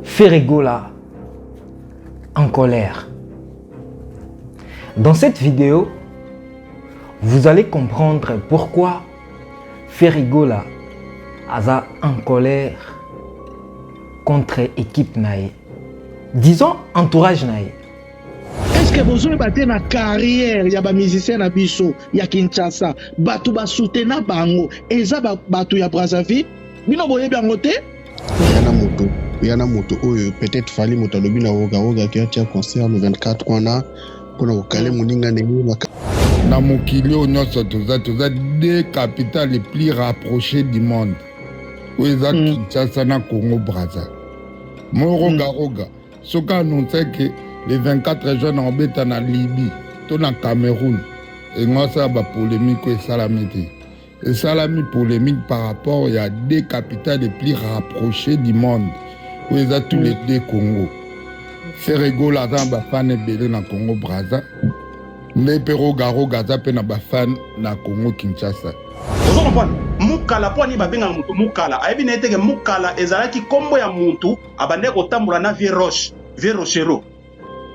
Ferregola en colère. Dans cette vidéo, vous allez comprendre pourquoi Ferregola est en colère contre l'équipe Nae. Disons entourage Nae. Est-ce que vous avez battu la carrière des musiciens à Bisso, ya Kinshasa, batu ba soutena bango, eza batu ya Brazzaville, bino boye bango te? Yana moto oyo peut-être fali moto lobi na oga qui a tient concert le 24 wana pona okale muninga ndenge na mokili oyo nyonso toza deux capitales les plus rapprochées du monde oyo eza Kinshasa na Congo Brazza. Mo roga soki annonce que le 24 juin na obeta na Libye to na Cameroun engosala bapolémique oyo esalami te. Esalami polémique par rapport à deux capitales les plus rapprochées du monde où ils ont tous les deux Congo. Ferregola aza bafan ebele na Congo Brazza, nde pe roga aza pe na bafan na Congo Kinshasa. Vous comprenez? Mukala poni babenga mutu mukala ayebi na eteke mukala ezalaki kombo ya mutu abande kotambola na vie rochero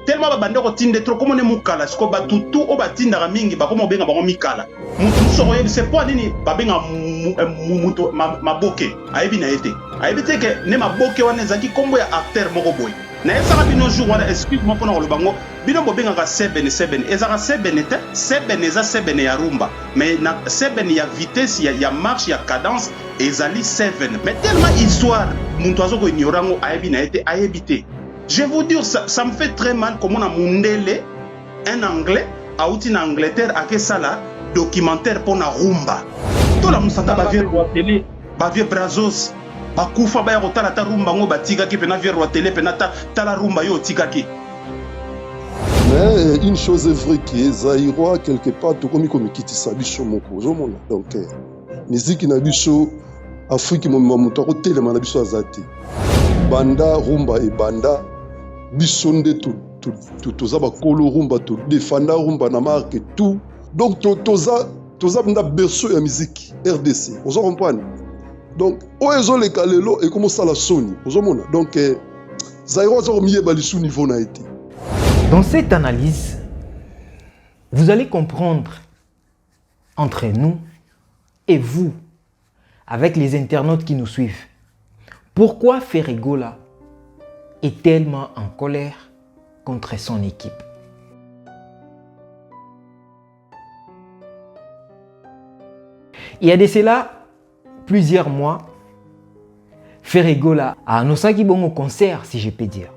tellement babande kotinde trop comme ne mukala siko batutu o batindaka mingi bakoma obenga bango mikala mutu soko yebi c'est pas nini babenga mutu maboke ayebi na ete ayebi teke ne maboke wana ezalaki kombo ya acteur moko boy na esaka bino jour wana excuse-moi pona koloba ngo bino bobengaka sebene ezaka sebene te sebene eza sebene ya rumba mais na sebene ya vitesse ya marche ya cadence ezali 7 mais tellement histoire muntu azoko ignorango ayebi na ete ayebi te. Je vous dire, ça me fait très mal comme on a mondele un anglais a outil en Angleterre à que ça là documentaire pour la rumba. Tout la musata ba vieux roi télé, ba vieux brazos, ba kufa ba yako tala ta rumba ngo batika ki pena vieux roi télé pena ta la rumba yo tika ki. Mais une chose est vraie que Zaïrois quelque part tout comme kiti sabicho moko zomona. Donc musique na biso Afrique mo mamuta ko télé na biso azati. Banda rumba et banda bisonde toza bakolo rumba to defanda rumba na marque tout donc toza na berceau ya musique RDC vous comprenez donc oezo le kalelo et comment ça la soni vous mona donc Zaïro za miye bali sous niveau na été. Dans cette analyse, vous allez comprendre entre nous et vous avec les internautes qui nous suivent pourquoi Ferregola est tellement en colère contre son équipe. Il y a de cela plusieurs mois, Ferregola a annoncé qu'il va au concert, si je peux dire.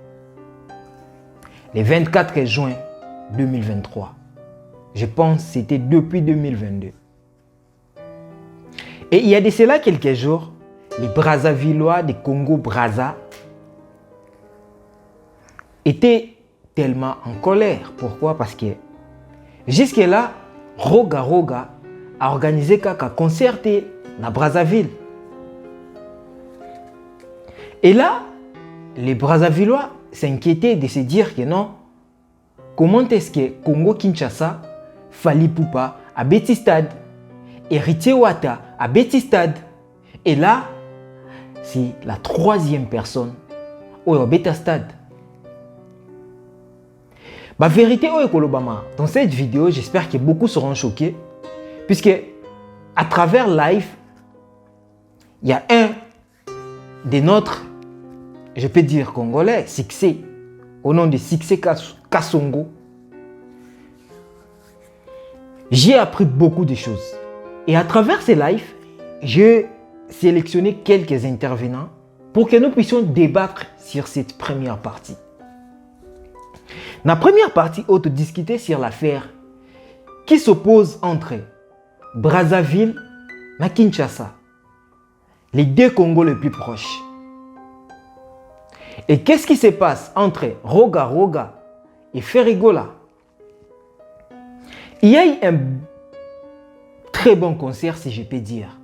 Le 24 juin 2023. Je pense que c'était depuis 2022. Et il y a de cela quelques jours, les Brazzavillois de Congo Brazza étaient tellement en colère. Pourquoi? Parce que jusque-là, Roga a organisé un concert à Brazzaville. Et là, les Brazzavillois s'inquiétaient de se dire que non, comment est-ce que Congo Kinshasa, Fally Ipupa à Betty Stade, Héritier Wata à Betty Stade, et là, c'est la troisième personne au Beta Stade. La vérité, dans cette vidéo, j'espère que beaucoup seront choqués, puisque à travers live, il y a un de notre, je peux dire congolais, Succès, au nom de Succès Kassongo. J'ai appris beaucoup de choses. Et à travers ces lives, j'ai sélectionné quelques intervenants pour que nous puissions débattre sur cette première partie. Dans la première partie, on a discuté sur l'affaire qui s'oppose entre Brazzaville et Kinshasa, les deux Congos les plus proches. Et qu'est-ce qui se passe entre Roga et Ferregola? Il y a eu un très bon concert, si je peux dire,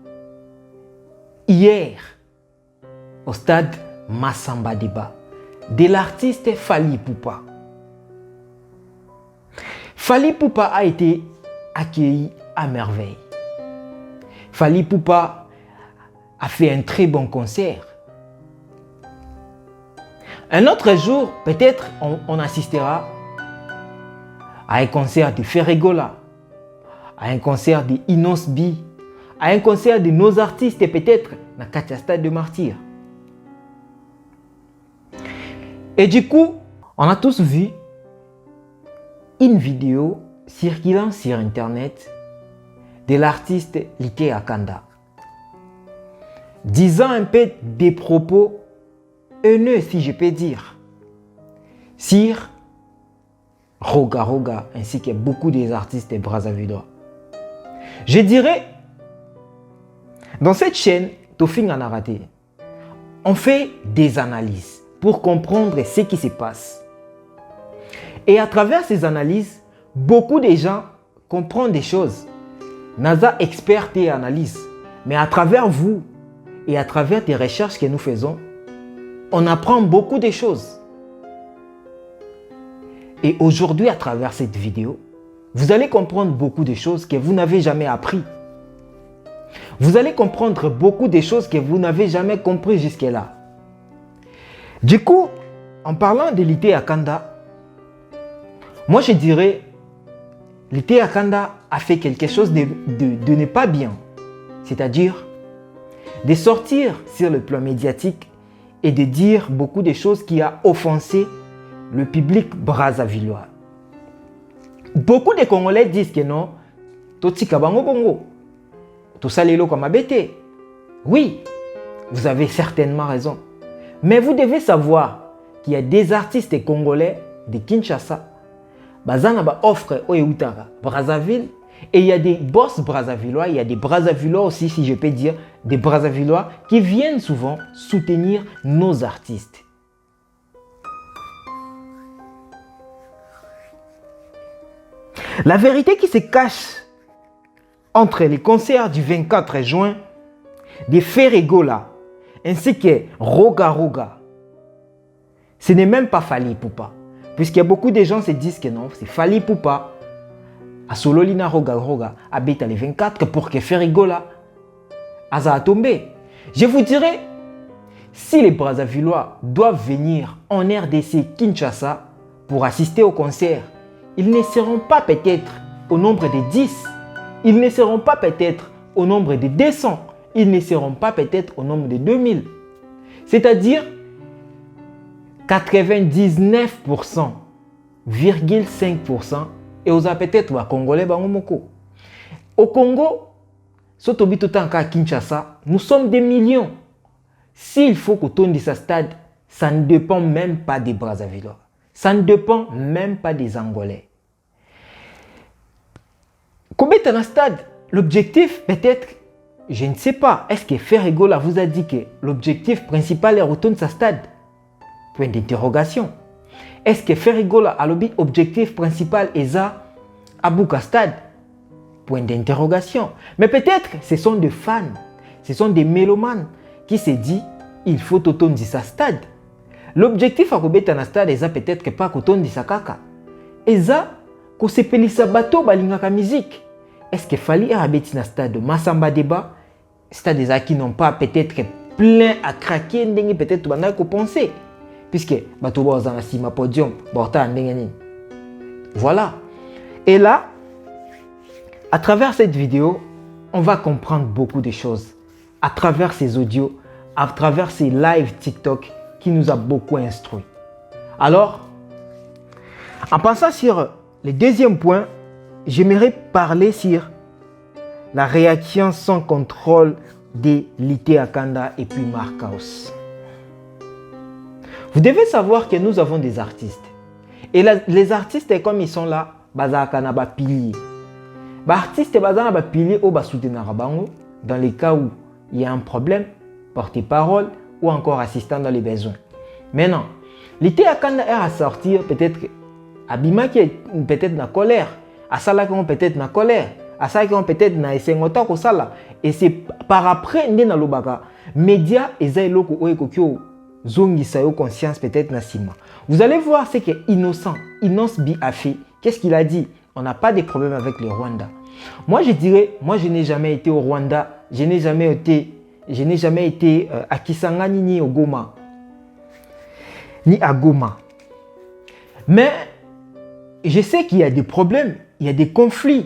hier au stade Massamba Deba de l'artiste Fally Ipupa. Fally Ipupa a été accueilli à merveille. Fally Ipupa a fait un très bon concert. Un autre jour, peut-être, on assistera à un concert de Ferregola, à un concert de Inos B, à un concert de nos artistes et peut-être dans le stade de Martyr. Et du coup, on a tous vu une vidéo circulant sur Internet de l'artiste Lité Akanda, disant un peu des propos haineux, si je peux dire, sur Roga Roga ainsi que beaucoup des artistes brassavillois. Je dirais, dans cette chaîne, Tofing en a raté, on fait des analyses pour comprendre ce qui se passe. Et à travers ces analyses, beaucoup de gens comprennent des choses. NASA expert et analyse. Mais à travers vous et à travers des recherches que nous faisons, on apprend beaucoup de choses. Et aujourd'hui, à travers cette vidéo, vous allez comprendre beaucoup de choses que vous n'avez jamais appris. Vous allez comprendre beaucoup de choses que vous n'avez jamais compris jusque-là. Du coup, en parlant de Lité Akanda, moi je dirais, Lité Akanda a fait quelque chose de ne pas bien. C'est-à-dire, de sortir sur le plan médiatique et de dire beaucoup de choses qui a offensé le public brassavillois. Beaucoup de Congolais disent que non, Totika bango bongo, tout ça les comme abété. Oui, vous avez certainement raison. Mais vous devez savoir qu'il y a des artistes congolais de Kinshasa, bazana ba offre Oyeutara, Brazzaville, et il y a des boss brassavillois, il y a des brassavillois aussi, si je peux dire, des brassavillois qui viennent souvent soutenir nos artistes. La vérité qui se cache entre les concerts du 24 juin de Ferregola ainsi que Roga Roga, ce n'est même pas Fally Ipupa. Puisqu'il y a beaucoup de gens qui se disent que non, c'est Fally Ipupa à Sololina Roga Roga habite les 24 pour que Ferregola a tombé. Je vous dirais, si les Brassavillois doivent venir en RDC Kinshasa pour assister au concert, ils ne seront pas peut-être au nombre de 10, ils ne seront pas peut-être au nombre de 200, ils ne seront pas peut-être au nombre de 2000. C'est-à-dire 99,5% et aux peut-être les Congolais bangomoko. Au Congo, sotobi tout à Kinshasa, nous sommes des millions. S'il faut qu'on tourne de ce stade, ça ne dépend même pas des Brassavillois. Ça ne dépend même pas des Angolais. Combien dans un stade, l'objectif peut-être, je ne sais pas, est-ce que Ferregola vous a dit que l'objectif principal est retourner à ce stade? Point d'interrogation. Est-ce que Ferregola a l'objectif principal est à Bouka stade? Point d'interrogation. Mais peut-être ce sont des fans, ce sont des mélomanes qui se disent il faut retourner à ce stade. L'objectif à Robert dans stade est peut-être que pas retourner à kaka. Et ça, que se pelisa bateau balingaka musique. Est-ce qu'il fallait arrêter dans stade de Massamba Débat? Stade des qui n'ont pas peut-être plein à craquer, peut-être qu'on a penser. Puisque bateau dans un cima podium, voilà. Et là, à travers cette vidéo, on va comprendre beaucoup de choses. À travers ces audios, à travers ces lives TikTok qui nous a beaucoup instruits. Alors, en passant sur le deuxième point, j'aimerais parler sur la réaction sans contrôle de Lité Akanda et puis Marcaus. Vous devez savoir que nous avons des artistes. Et les artistes, comme ils sont là, bazakana ba pilier. Artistes bazana ba pilier ou ba soutenir dans les cas où il y a un problème, porte-parole ou encore assistant dans les besoins. Maintenant, Lité Akanda est à sortir peut-être Abima qui est peut-être dans la colère, Asala qui est peut-être dans la colère, Asala qui est peut-être dans Essengota ko sala. Et c'est par après ndé na lobaka média eza eloko oyeko kyo zongisa yo conscience peut-être na sima. Vous allez voir ce que Inos B a fait. Qu'est-ce qu'il a dit? On n'a pas de problème avec le Rwanda. Moi je dirais, moi je n'ai jamais été au Rwanda, je n'ai jamais été à Kisangani ni au Goma. ni à Goma. Mais je sais qu'il y a des problèmes, il y a des conflits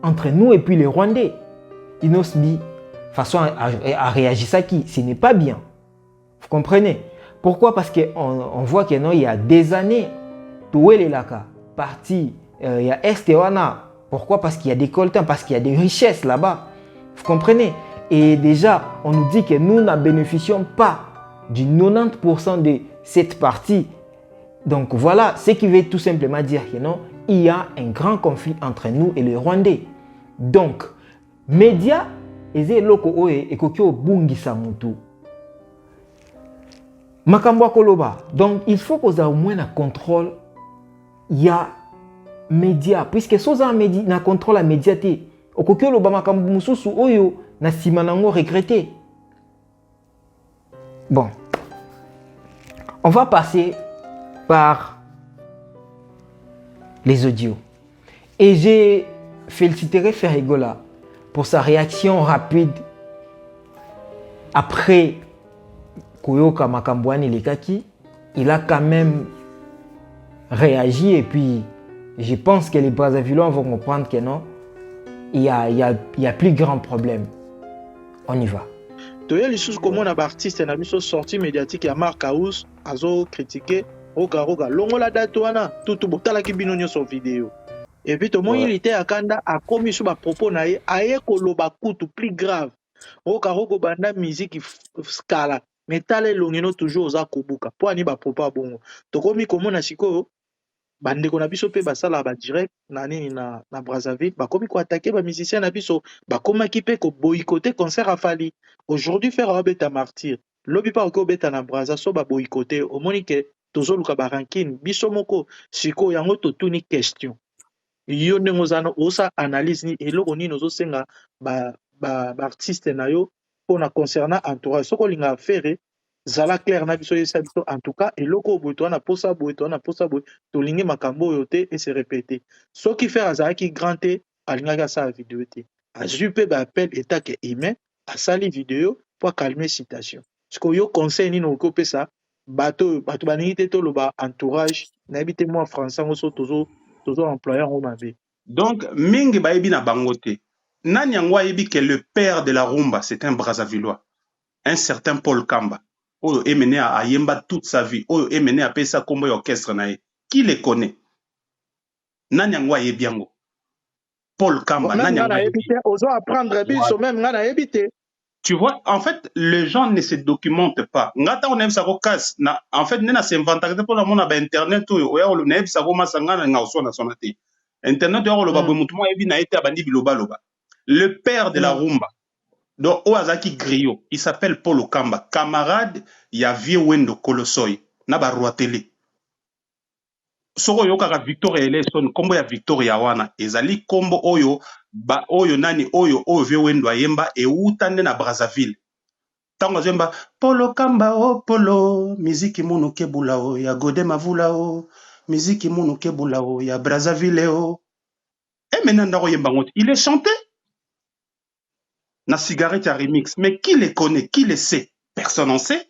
entre nous et puis les Rwandais. Inosbi, façon à réagir ça qui, ce n'est pas bien. Vous comprenez? Pourquoi? Parce qu'on voit qu'il y a des années, tout est là, parti, il y a Estewana. Pourquoi? Parce qu'il y a des coltins, parce qu'il y a des richesses là-bas. Vous comprenez? Et déjà, on nous dit que nous ne bénéficions pas du 90% de cette partie. Donc voilà, ce qui veut tout simplement dire que non, il y a un grand conflit entre nous et les Rwandais. Donc, médias, eze loko oe ekoki obungisa mutu. Makambo koloba. Donc, il faut qu'on ait au moins un contrôle. Il y a médias, puisque si on a un contrôle à médiaté, okoki oloba makambo mususu oyo na simanango regretter. Bon, on va passer par les audios. Et j'ai félicité Ferrigola pour sa réaction rapide après Koyoka Makambouani Lekaki. Il a quand même réagi et puis je pense que les Brazzavillois vont comprendre que non, il y a plus grand problème. On y va. Toya lisusu komona ba artiste na biso sortie médiatique ya Marc House azo critiquer Roga longola date wana tutu botala ki bino nyo sur vidéo. Et puis tomoni il était akanda a commis sur ba propos na ye aye koloba kutu plus grave. Roga banda musique scala metale longino toujours za kobuka. Po ani ba propos bongo. Tokomi komona siko bandeko na biso pe basala ba direct na nini na Brazzaville bakomi ko attaquer ba musicien na biso bakoma ki pe ko boycotter concert à Fali. Aujourd'hui faire abeta martyr lobi pa ko beta na Brazza so ba boycotter au monique tozoluka ba ranking biso moko siko yango to tuni question yo ndenge ozana osa analyse ni eloko nini ozosenga ba artiste na yo pona concernant entourage soko linga faire zala clair na biso yesa biso en tout cas eloko boy to na posa boy to lingi makambo yote et se répéter ce qui fait azaki grand te alinga sa vidéo te azupe ba appel état que humain a sali vidéo pour calmer citation ce que yo conseil ni no ko pesa bato baningi te to loba entourage na habite moi français ngoso tozo employeur au mabe. Donc mingi bayebi na bangote nani yango ayebi que le père de la rumba c'est un Brazzavillois, un certain Paul Kamba oyo est mené à yemba toute sa vie oyo est mené à pesa kombo orchestre nae. Qui le connaît? Nani yango ayebi yango? Paul Kamba nani yango ayebi? Ozo apprendre biso même ngana yebite. Tu vois, en fait, les gens ne se documentent pas. Ngata on aime ça casse. En fait, nena s'inventer pour la monde à internet ou on aime ça masanga na oso na sonate. Internet ou le babo mutumo ebi na été abandi biloba loba. Le père de la rumba. Donc Oazaki Griot, il s'appelle Paul Okamba, camarade ya vieux Wendo Kolosoy na ba roi télé. Soko yoka Victoria Eleson kombo ya Victoria wana ezali kombo oyo ba oyo nani oyo vieux Wendo ayemba e utande na Brazzaville. Tango zemba Polo Kamba o polo miziki munu kebula o ya Gode Mavula o miziki munu kebula o ya Brazzaville o. Et maintenant yemba ngote il est chanté na cigarette à remix mais qui les connaît, qui les sait? Personne n'en sait.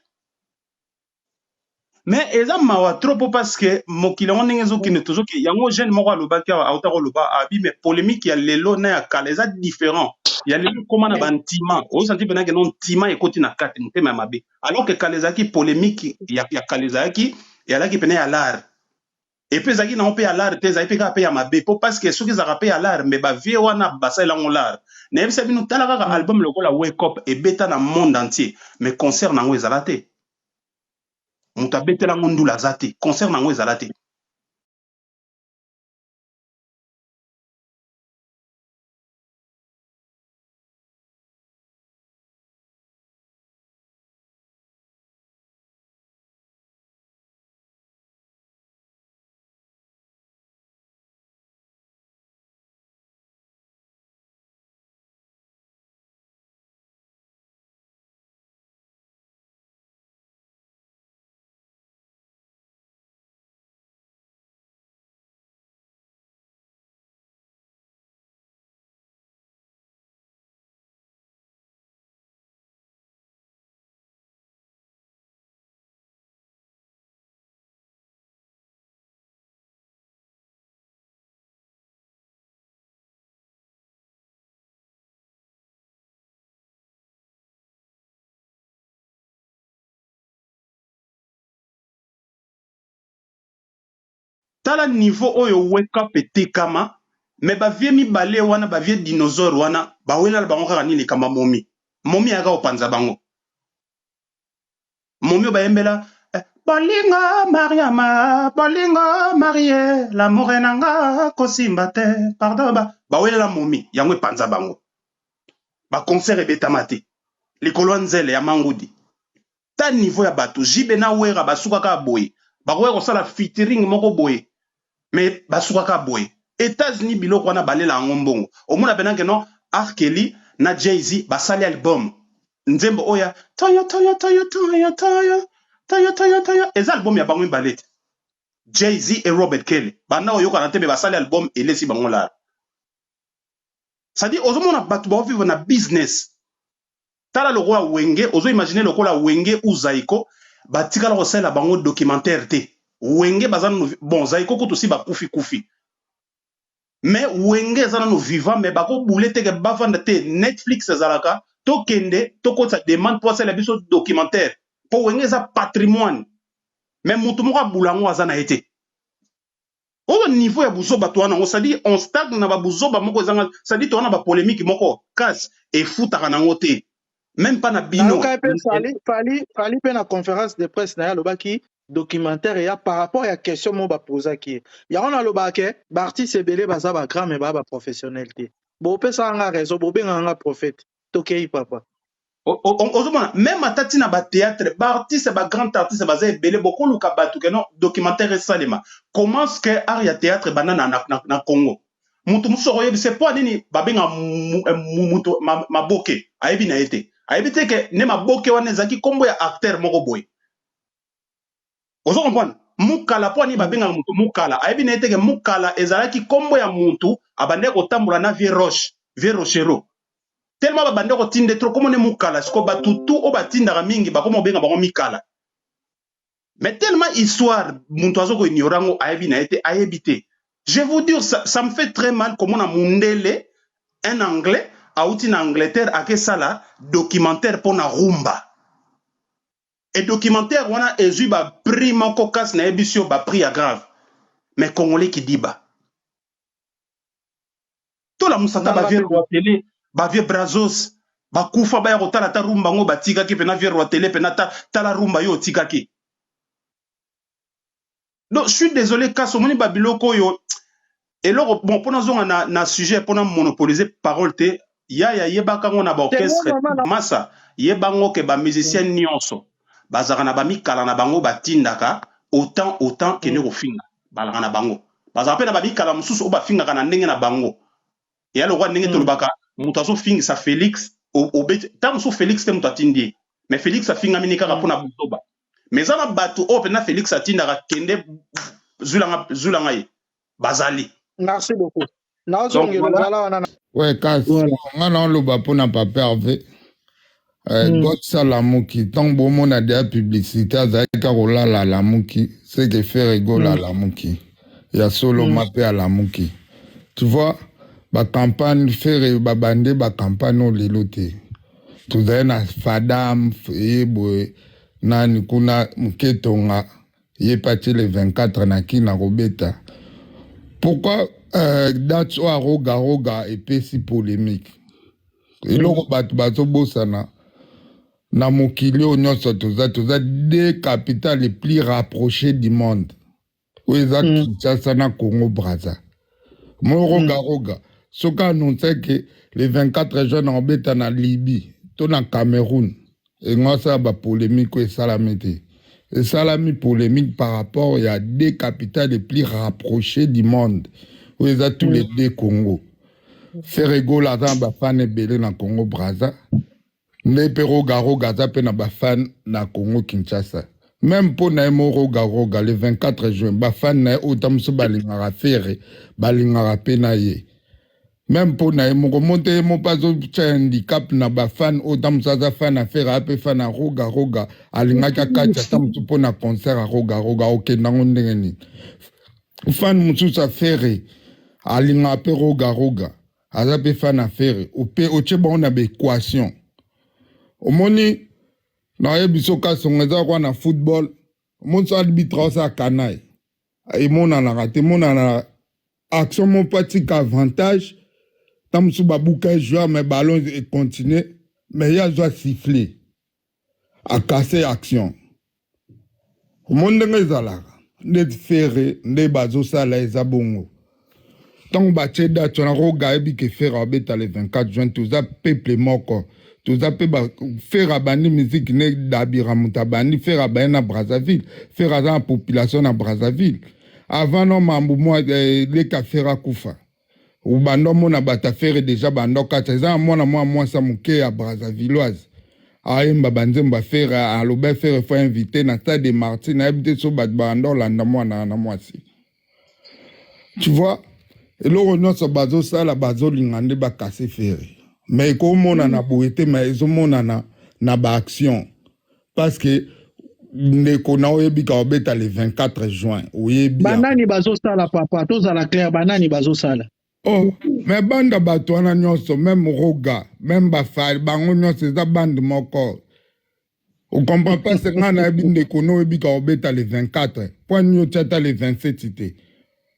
Mais eza mawa trop parce que mokile ndenge ezokine toujours que yango jeune moko alobaki auta koloba abi mais polémique ya lelo na ya kala eza différent. Ya lelo koma na bantima osanti pena ke non tima ekoti na kati mutema mabe alors que kalezaki polémique ya kalezaki ya laki pena ya l'art et puis zaki na on pe ya l'art te zaki pe ka pe ya mabe po parce que soki zaka pe ya l'art mais ba vie wana basala ngo l'art na yebisa bino tala kaka album lokola Wake Up et beta na monde entier mais concert nango ezala te muta betela ngo ndula zate concert nango ezala te tala niveau oyo wake up etekama me bavie mibale wana bavie dinosaure wana bawelala bango kaka nini likamba momi aka opanza bango momi bayembela bolingo mariama bolingo marie l'amour nanga kosimba te pardon bawelela momi yango epanza bango baconcert ebetama te likolo ya nzele ya mangudi ta niveau ya bato jibe na wera basukaka boye bakoya kosala featuring moko boye me basukaka boye États-Unis biloko wana balela yango mbongo omona penanke no Arkeli na Jay-Z basali album nzembo oya toyo toyo toyo toyo toyo toyo toyo toyo eza album ya bango mibale te Jay-Z et Robert Kelly banda oyoka na tembe basali album elesi bango la c'est-à-dire ozomona bato bavivre na business tala lokola wenge ozo imaginer lokola wenge ou Zaiko batikala kosala bango documentaire te wenge bazana bon Zaiko kutu si bakufi kufi mais wenge ezana no vivant mais bako boule te ke bavanda te Netflix ezalaka to kende to kotsa demande pour sala biso documentaire po wenge eza patrimoine mais mutu moko abulango azana ete au niveau ya buzoba to wana on dit on stagne na ba buzoba moko ezanga ça dit to wana ba polémique moko casse et futaka nango te même pas na bino fali pe na conférence de presse na ya lobaki documentaire ya par rapport à question mo ba posa ki ya on a lobake artiste ebele baza ba grand mais ba professionnel te bo pesa nga raison bo benga nga prophète tokei papa ozomona même atati na ba théâtre ba artiste ba grand artiste baza ebele boko luka batu ke non documentaire salema comment ce que art ya théâtre banana na Congo mutu musoko yebi c'est pas nini babenga mutu maboke ayebi na ete ayebi te ke ne maboke wana ezaki kombo ya acteur moko boy ozo comprendre mukala po ni babenga mutu mukala ayebi na ete ke mukala ezalaki kombo ya mutu abande kotambola na vie rochero tellement babande kotinde trop comme ne mukala siko batutu o batindaka mingi bakoma benga bango mikala mais tellement histoire mutu azoko ignorango ayebi na ete ayebi te. Je vous dis, ça me fait très mal comme on a mundele, un anglais, a outil en Angleterre, à que ça là, documentaire pour na rumba. Et documentaire, on a eu ba prix mon cocas na ebisio ba prix à grave. Mais Congolais qui dit ba. Tout la moussata ba vieux roi télé, ba vieux brazos, ba koufa ba yaro tala ta rumba ngo ba tika ki pena vieux roi télé pena ta la rumba yo tika ki. Donc, je suis désolé, Kassomoni Babiloko yo. Et là, bon, pour nous, on a un sujet pour nous monopoliser parole. Ya yebaka on a ba orchestre massa. Yebango ke ba musicien nyonso. Bazarana ba mikala na bango ba tindaka autant que ne ofinga. Balana bango. Bazapena ba mikala mususu o ba finga kana ndenge na bango. Et alors roi ndenge tolobaka mutaso finga sa Félix au bet tam so Félix te mutatindi. Mais Félix a finga minika ka pona buzoba. Mais ça batu opena Félix atinda kende zulanga ye bazali. Merci beaucoup. Ouais, kasi ngana loba pona papa Hervé. God salamuki tant bon mon a des publicité azaka rolala la muki, c'est que faire rigola la muki. Ya solo mappé à la muki. Tu vois, ba campagne faire ba bande ba campagne no lelote. Tu na fadam yeboy nani kuna mketonga ye pati le 24 na kina robeta. Pourquoi date o roga et puis si polémique. Et le bato bosana na mokili nyonso toza deux capitales les plus rapprochées du monde. Oeza Kinshasa na Congo Brazza. Mo roga soka annonçait que les 24 jeunes en beta na Libye, to na Cameroun. Et moi, ça va polémique et salamité. Et salami polémique par rapport à deux capitales les plus rapprochées du monde. Où ils ont tous les deux Congo. Faire rigolo à ba fan belé na Congo Brazza. Ne pero roga za pe na ba fan na Congo Kinshasa. Même pour na mo roga le 24 juin ba fan na autant so balingara faire balingara pe na ye. Même pour na mo monter mo pas handicap na ba fan autant ça fan à faire ape fan à roga alinga kacha tam pour na concert à roga OK nango ndengeni. Fan musu sa faire alinga ape roga azape fan à faire au cheba on a équation. Au moni na yebiso ka songeza kwa na football mon arbitre sa kanai Et mon raté, mon action, mon petit avantage. Tant que babouka joueur, mes ballons et continuer, mais il y a doit siffler. À casser action. Au monde de Zala, net ferré, ne bazo sala et zabongo. Tant que tu as un roga et que faire à bêta le 24 juin, tout ça peuple moko. Tout ça peut faire à bani musique ne d'abira mutabani, faire à bani à Brazzaville, faire à la population à Brazzaville. Avant non mambo moi les cafés à Koufa. Ou bando mona bata faire déjà bando kateza moi ça mouké à Brazzavilloise. Aïmba banzemba faire à l'obé faire faut inviter na stade de Martine habité sur bando landa moi na moi si. Tu vois, et là on a ce bazo ça la bazo lingande ba casser faire. Mais comme on a boité mais ils ont na ba action parce que ne connaît pas obeta le 24 juin. Oui bien. Banani bazo sala papa, tous à la claire banani bazo sala. Oh, mais bande batouana nyonso, même Roga, même Bafal, bango nyonso, c'est la bande moko. On comprend pas, c'est qu'on a bien des kono et bika obeta le 24. Point nyo tchata le 27 cité.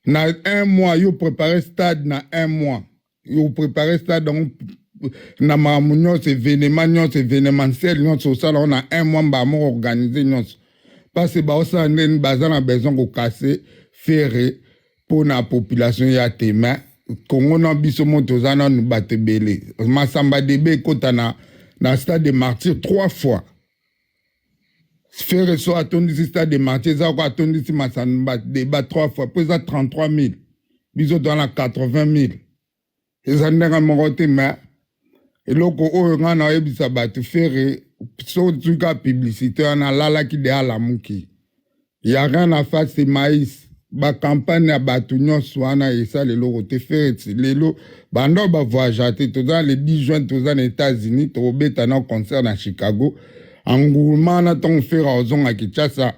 Na un mois, yo préparé stade na un mois. Yo préparé stade dans na mamunyo, c'est événementiel, nyonso, ça là, on a un mois, bah, mon organisé nyonso. Parce que bah, ça, on a une base, on a besoin de casser, faire, pour la population, y a tes mains. Congo na biso motozana nous batte belé. Masamba debe kota na stade de Martyrs 3 fois. Faire so atondi stade de Martyrs za ko atondi si masamba débat 3 fois. Puis ça 33 000. Biso dans la 80 000. Et ça n'enga mongote mais et loko o nga na ebisa batte faire so tuka publicité na lala ki de ala muki. Il y a rien à faire c'est maïs. Ba campagne à Batunion Swana et ça les lots te fait les lots bando ba voyager tout dans le 10 juin tout dans les États-Unis to beta na concert à Chicago engouement na ton faire ozon à Kinshasa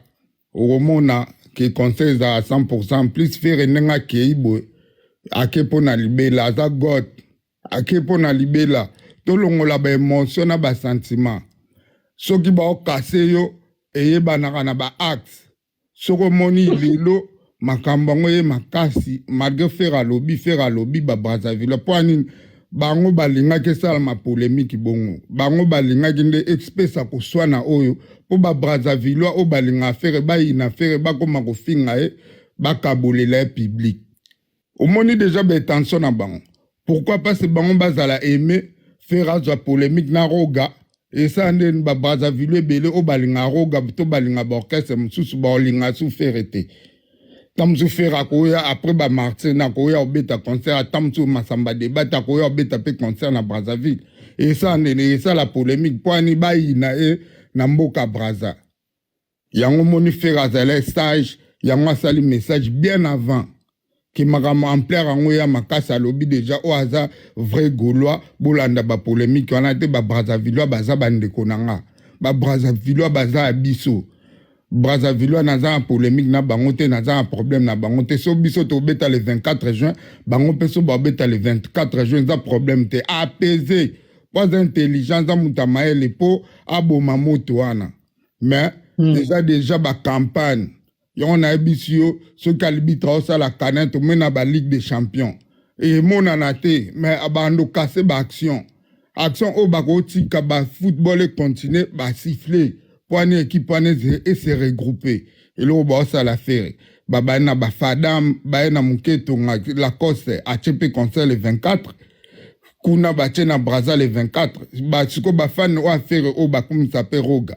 au mona qui concert à 100% plus faire nenga keibo akepo na libela za god akepo na libela to longola ba émotion na ba sentiment soki ba okase yo eyeba na ba acte soko moni lelo makambango ye makasi malgré faire à lobby ba Brazzaville poani bango balinga ke sala ma polémique bongo bango balinga kinde expesa ko swana oyo po ba Brazzaville o balinga faire ba ina faire ba koma ko finga e ba kabolela public au moni déjà ba tension na bango pourquoi pas ce bango bazala aimer faire à polémique na roga et ça nden ba Brazzaville belé o balinga roga to balinga ba orchestre mususu ba olinga sou ferete Tamsu fera koya après ba Martin na koya obeta concert Tamsu masamba débat ta koya obeta pe concert na Brazzaville et ça la polémique poani ba ina e na mboka Brazza yango moni fera zale stage yango sali message bien avant qui magamo ampleur yango ya makasa lobby déjà au hasard vrai gaulois bolanda ba polémique on a été ba Brazzaville baza bande konanga ba Brazzaville baza abiso Brazzaville naza un polémique na bangote naza un problème na bangote so biso to beta le 24 juin bango peso ba beta le 24 juin za problème te apaisé pas intelligence za mutamaele po aboma moto wana mais déjà ba campagne yon a bisio so kalibitra ça la canette mena ba Ligue des Champions et mon anate mais abando casser ba action o ba ko tika ba football et continuer ba siffler pour une équipe et se regrouper. Et là, on ça la faire. Babana Bafadam, Baena Muketo, la Coste, a chepé concert le 24. Kuna Bachena Brazza le 24. Bachiko Bafan ou a faire au Bakum s'appelle Roga.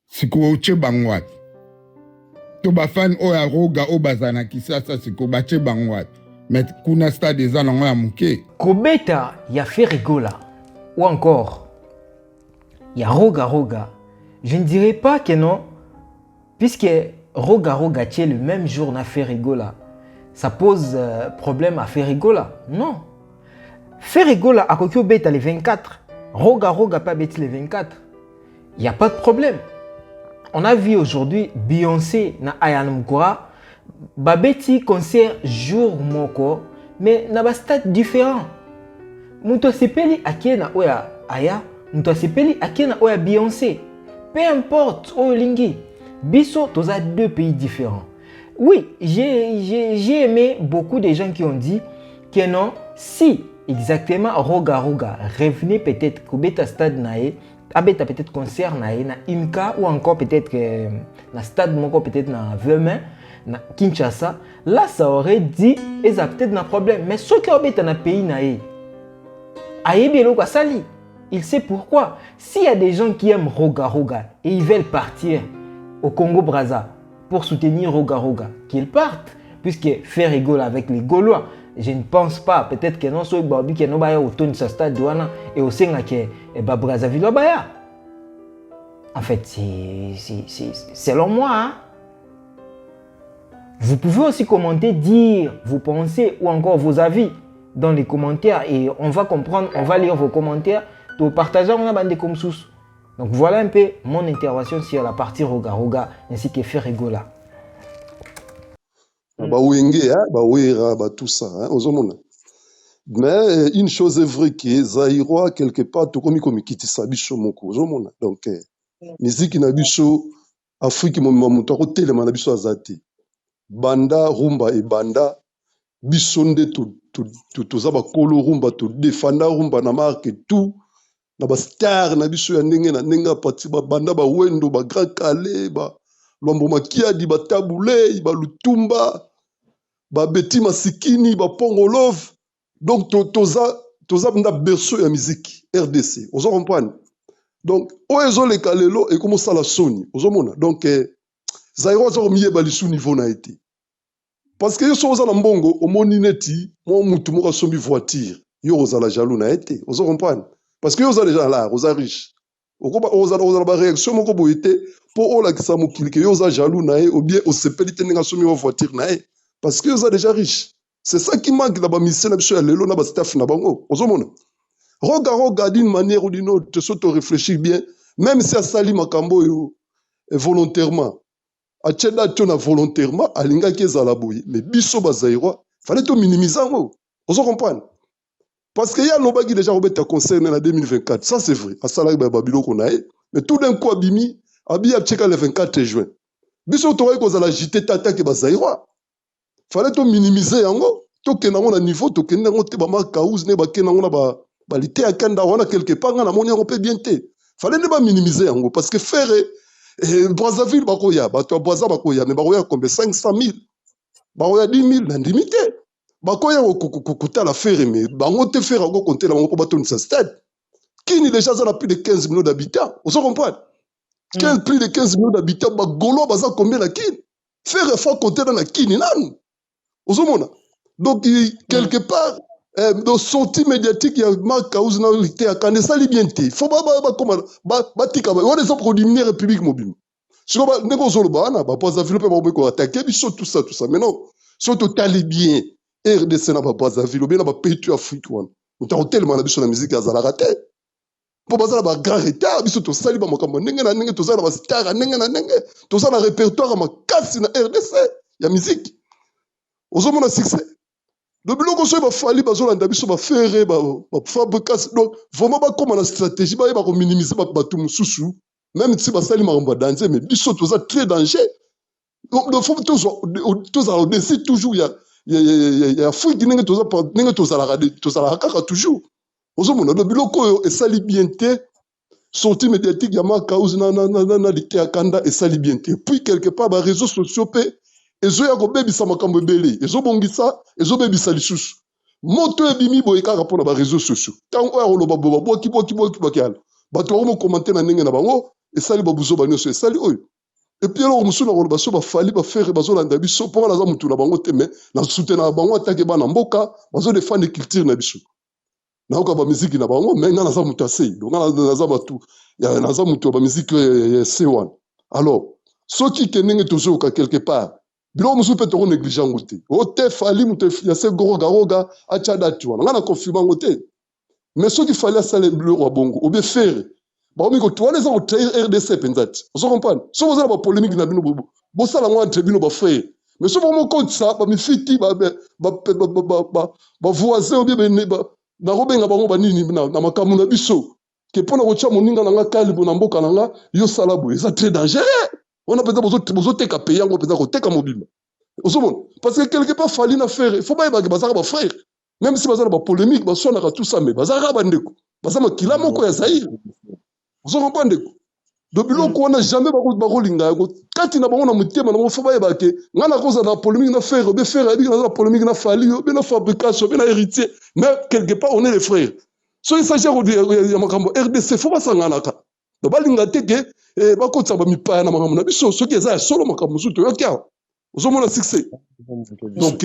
Siko Oche Bangwat. To Bafan ou a Roga au Bazana qui ça, Siko Bache Bangwat. Mais Kuna Stade des Anango à Muke. Kobeta, ya fait rigola. Ou encore, ya Roga. Je ne dirais pas que non, puisque Roga tient le même jour na Ferrigola. Ça pose problème à Ferrigola. Non. Ferrigola a Kokyo Beta le 24. Roga pas Beta le 24. Il n'y a pas de problème. On a vu aujourd'hui Beyoncé na Ayanamkura. Babeti concert jour moko, mais na ba stade différent. Muto sepeli akena oya Aya, muto sepeli akena oya Beyoncé. Peu importe, Olingi, Bisso, tous à 2 pays différents. Oui, j'ai aimé beaucoup de gens qui ont dit que non, si exactement Roga Roga revenait peut-être au bêta stade nae, abeta peut-être concert nae na Imka ou encore peut-être na stade moko peut-être na Vemain na Kinshasa, là ça aurait dit et ça peut-être un problème. Mais ceux qui habitent dans le pays nae, ayebielo kwa sali, il sait pourquoi. S'il y a des gens qui aiment Roga Roga et ils veulent partir au Congo-Brazza pour soutenir Roga Roga, qu'ils partent, puisque faire rigole avec les Gaulois. Je ne pense pas, peut-être que non, soit Babi qui n'ont pas autour de ce stade douana et au sein que Brazzaville baya. En fait, c'est selon moi. Hein? Vous pouvez aussi commenter, dire vos pensées ou encore vos avis dans les commentaires et on va comprendre, on va lire vos commentaires. Tout partager on a bandé comme sous. Donc voilà un peu mon intervention sur la partie Roga Roga ainsi que faire rigola. Bah wenge, bah wera, bah tout ça, hein, aux hommes. Mais une chose est vraie que Zaïrois quelque part tout comme kiti sabicho moko, aux hommes. Donc musique na biso Afrique mo mamuta ko tele na biso azati. Banda rumba e banda bisonde to zaba kolo rumba to defanda rumba na marque tout. Na ba star na biso ya ndenge na ndenge parti ba banda ba wendo ba grand calais ba lombo makia di ba tabule ba lutumba ba beti masikini ba pongolov donc toza na berceau ya musique RDC ozo comprendre donc oezo le kalelo et comment ça la soni ozo mona donc Zaïro za miye ba lisu niveau na été parce que yo so oza na mbongo omoni neti mo mutu mo ka sombi voiture yo oza la jaloux na été ozo comprendre parce que vous avez déjà là, vous êtes riche. Vous avez une réaction pour la qui s'est moquée, vous êtes jaloux ou bien vous êtes pédité dans une voiture parce que vous êtes déjà riche. C'est ça qui manque dans la mission de l'élo dans le staff na bango. Regarde d'une manière ou d'une autre, te sauto réfléchir bien, même si à sali makambo volontairement, à tcheda tona volontairement, à linga qui est à la bouille, mais biso bazaïro, fallait tout minimiser. Vous comprenez? Parce qu'il y a l'obagi qui déjà robé ta concerne en 2024. Ça, c'est vrai. À ça, là, Babylone qu'on a. Mais tout d'un coup, Abimi, Abi a checké le 24 juin. Biso, tu vois, qu'on a agité tata qui bazaïroa. Fallait tout minimiser, en gros. Tout que n'a un niveau, tout que n'a un tébama kaouz, n'est pas que n'a un balité à kanda, on a quelque part, on a mon on peut bien te. Fallait ne pas minimiser, en gros. Parce que faire, Brazzaville, Bakoya, Brazza Bakoya, mais Bakoya, combien 500 000. Bakoya 10 000, l'indimité. Bakoya kokuta la faire mais bango te faire encore compter la bango baton sa stade qui ni déjà ça a plus de 15 millions d'habitants on se comprend plus de 15 millions d'habitants ba golo baza combien la kin faire effort compter dans la kin nan on se mona donc quelque part dans sortie médiatique il y a marque cause na lité à quand ça libienté faut ba comme ba tika ba on est pour diminuer république mobile sur ba nego zolo ba na ba pas développer ba ko attaquer biso tout ça mais non surtout talibien RDC na ba Brazzaville ou bien na ba pays tu Afrique wana on tellement na biso na musique ya zala raté pour bazala ba grand retard biso to sali ba makambo ndenge na ndenge to zala ba star ndenge na ndenge to zala répertoire ma kasi na RDC ya musique ozo mona succès le biloko so ba fali ba zolanda biso ba faire ba fabrication donc vraiment ba comme na stratégie ba ko minimiser ba batu mususu même si ba sali makambo danser mais biso to za très danger donc le faut tous on décide toujours il y a fouille qui n'est pas kaka toujours ozo mona le biloko et sali bien te sortie médiatique ya ma cause na lité ya kanda et sali bien te puis quelque part ba réseaux sociaux pe ezo ya ko bebisa makambo belé ezo bongisa ezo bebisa lisusu moto ebimi boye kaka pona ba réseaux sociaux tango ya loba boki bakala bato ba mo commenter na ndenge na bango et sali ba buzo banyo et sali oyo. Et puis alors, on a dit qu'il fallait faire des choses biso pour la zamutu na bango te mais na soutenir bango attaquer bana mboka bazo de fan de culture na biso na ko ba musique na bango mais na zamutu assez donc na zabatu ya na zamutu ba musique C1 alors ce qui kenenge toujours quelque part bilo musu peut to négligeant ngote o te fali mutu ya se goroga achada tu na na confirmer ngote mais ce qu'il fallait ça le bleu wa bongo ou bien faire ba omi ko tuane za RDC penzati on se comprend so vous avez ba polémique na bino bobo bo sala mo entre bino ba frère mais so vraiment compte ça ba mifiti ba voisin ou bien ba na robenga bango ba nini na makamu na biso ke pona ko tia moninga na nga kalibo na mboka na nga yo sala boye ça très dangereux on a peut-être besoin de teka payer ngo peut-être ko teka mobile Parce que quelque part, fallait na faire. Il faut pas y avoir des frères. Même si bazar ba polémique, ba soit na tout ça, mais bazar ba ndeko. Bazar ma kila moko ya Zaïre. Vous comprenez? Donc biloko wana jamais ba rolinga ko. Kati na bango na mutema na faut pas y avoir que ngana koza na polémique na faire, be faire abi na polémique na fali, be na fabrication, be na héritier. Mais quelque part on est les frères. So il s'agit de makambo RDC faut pas sangana ka. Donc balinga teke ba ko tsamba mipaya na makambo na biso so ki za solo makambo suto yo kya. Ozomona succès. Donc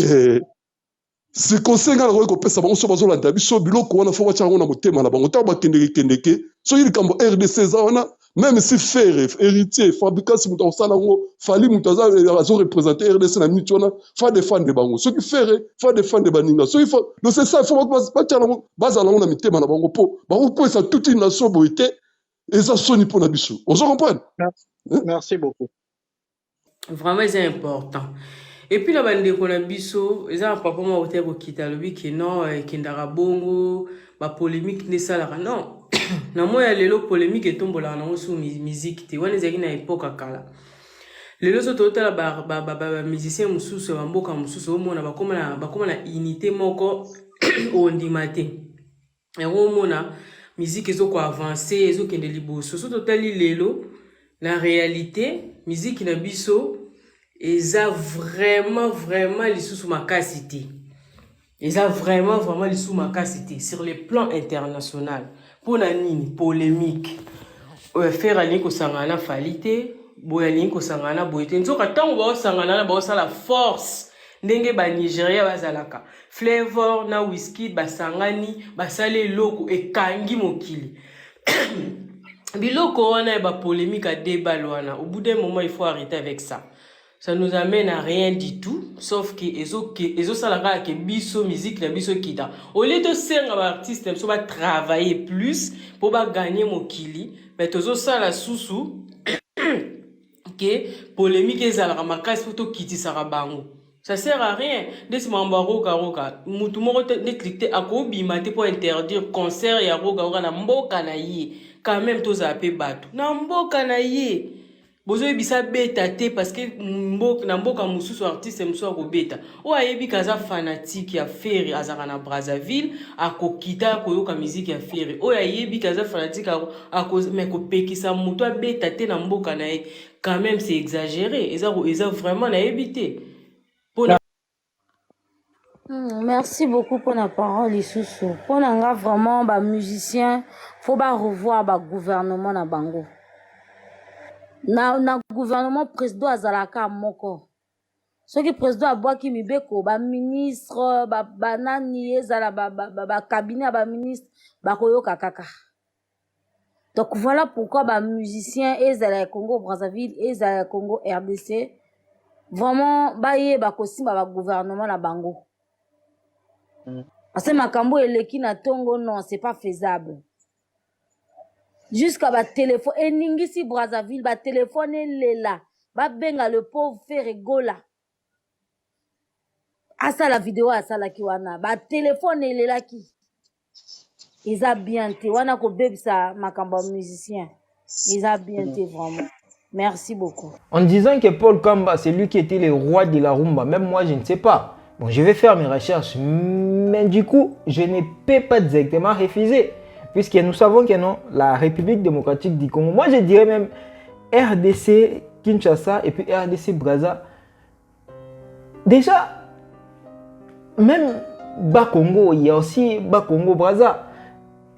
c'est conseil ngana ko pesa bango so bazolanda biso biloko wana faut batyango na motema na bango ta bakendeke so il kambo RDC za wana même si faire héritier fabrication muto sala ngo fali muto azo représenter RDC na minute wana fa défendre bango so qui faire fa défendre baninga so il faut donc c'est ça il faut batyango bazala ngo na mitema na bango po ça toute une nation boité et ça soni pour na biso on se comprend. Merci beaucoup. Vraiment c'est important. Et puis la bande de biso, ils ont papa moi au terre qui t'a le que non, qui ndara bongo, ba polémique ne ça là non. Na moi les lo polémique et tombe là na sous musique te. Wana zaki na époque kala. Les lo so total ba musicien mususu ba mboka mususu au mona ba koma na unité moko au ndimate. Et au mona musique ezo ko avancer, ezo kende liboso. So total lelo la réalité, musique na biso ils ont vraiment les sous ma cité. Ils ont vraiment les sous ma cité sur le plan international. Pour la nini polémique. Faire un lien ko sangana falite, boya lien ko sangana boyete. Nzoka tango ba sangana ba la force. Ndenge ba Nigeria bazalaka. Flavor na whisky ba sangani ba sale loko e kangi mokili. Biloko wana ba polémique à débat wana. Au bout d'un moment il faut arrêter avec ça. Ça nous amène à rien du tout, sauf que ezo salaka ke biso musique na biso kita. Au lieu de senga ba artiste so va travailler plus pour ba gagner mokili, mais tozo sala susu que polémique ezala makasi photo kiti sara bango. Ça sert à rien. Des mambaro karoka, mutu moko te cliquer akobi mate pour interdire concert ya roga na mboka na ye. Quand même toza pe batu. Na mboka na ye. Bozo ebisa beta te parce que mboka mususu artiste mususu ko beta. O ayebi kaza fanatique ya Ferry azaka na Brazzaville akokita koyoka musique ya Ferry. O ayebi kaza fanatique mais ko pekisa muto beta te na mboka na ye. Quand même c'est exagéré. Eza vraiment na ebité. Merci beaucoup pour la parole Isusu. Pour nga vraiment ba musicien faut ba revoir ba gouvernement na bango. Na gouvernement président azalaka moko. Ce qui président abwaki mibeko ba ministre ba nani ezala ba cabinet ba ministre ba koyoka kaka. Donc voilà pourquoi ba musicien ezala Congo Brazzaville ezala Congo RDC vraiment ba ye ba kosimba ba gouvernement na bango. Parce que makambo eleki na tongo non c'est pas faisable. Jusqu'à ba téléphone et ningisi Brazzaville ba téléphone lela ba benga le pauvre frère Gola asa la vidéo asa la kiwana ba téléphone lela ki ils a bien te wana ko bebisa makambo musicien ils a bien te vraiment. Merci beaucoup. En disant que Paul Kamba c'est lui qui était le roi de la rumba, même moi je ne sais pas. Bon, je vais faire mes recherches, mais du coup je ne peux pas directement refuser. Puisque nous savons que non, la République démocratique du Congo, moi je dirais même RDC Kinshasa et puis RDC Brazza. Déjà, même Bas Congo, il y a aussi Bas Congo Brazza.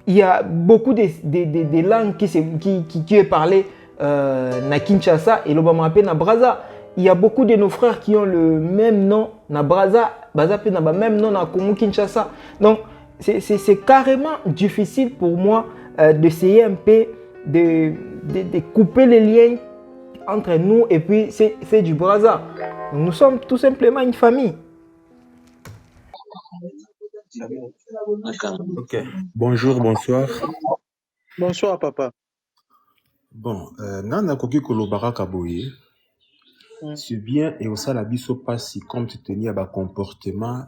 Il y a beaucoup de langues qui est parlée na Kinshasa et l'Obama na Brazza. Il y a beaucoup de nos frères qui ont le même nom na Brazza, Brazza pe na même nom na Congo Kinshasa. Donc c'est carrément difficile pour moi d'essayer un peu de couper les liens entre nous et puis c'est du Brazza. Nous sommes tout simplement une famille. Ok. Bonjour, bonsoir. Bonsoir, papa. Bon, nana koki kolobaka kaboye. C'est bien et au la biso passe compte tenu à bas comportement,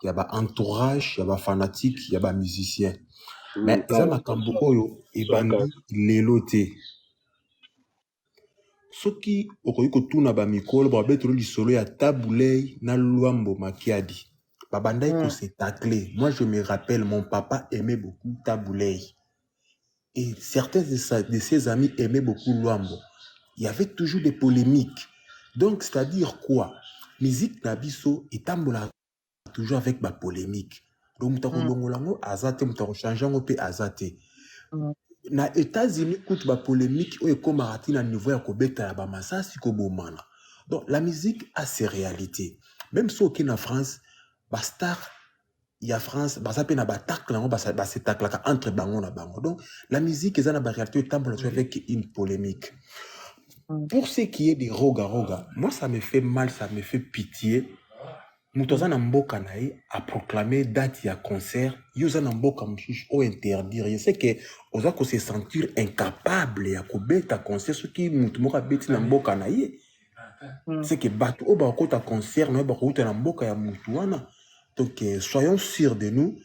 il y a bas entourage, il y a bas fanatique, il y a bas musicien. Mais ça makambo oyo et bandi leloté. soki okoki kotuna bamikolo babetelo lisolo ya tabulei na lwambo makiadi babandai kosetacler. Moi je me rappelle, mon papa aimait beaucoup tabulei et certains de ses amis aimaient beaucoup lwambo. Il y avait toujours des polémiques. Donc c'est-à-dire quoi? Musique na biso etambola toujours avec ma polémique. Donc mutako longolango azate mutako changeango pe azate. Na États-Unis kutu ba polémique oyo ekomaka na niveau ya kobeta ya ba masasi ko bomana. Donc la musique a ses réalités. Même si ok na France, ba star ya France, ba sape na ba tacle nango ba se tacle entre bango na bango. Donc la musique eza na ba réalité etambola toujours avec une polémique. Pour ce qui est des roga, moi ça me fait mal, ça me fait pitié. Mutoza na mboka na ye a proclamé date ya concert, yoza na mboka mshish o interdire. Je sais que oza ko se sentir incapable ya kobeta concert soki mutu moko beti na mboka na ye. C'est que batu o ba kota concert na ba kota na mboka ya mutu wana. Donc soyons sûrs de nous.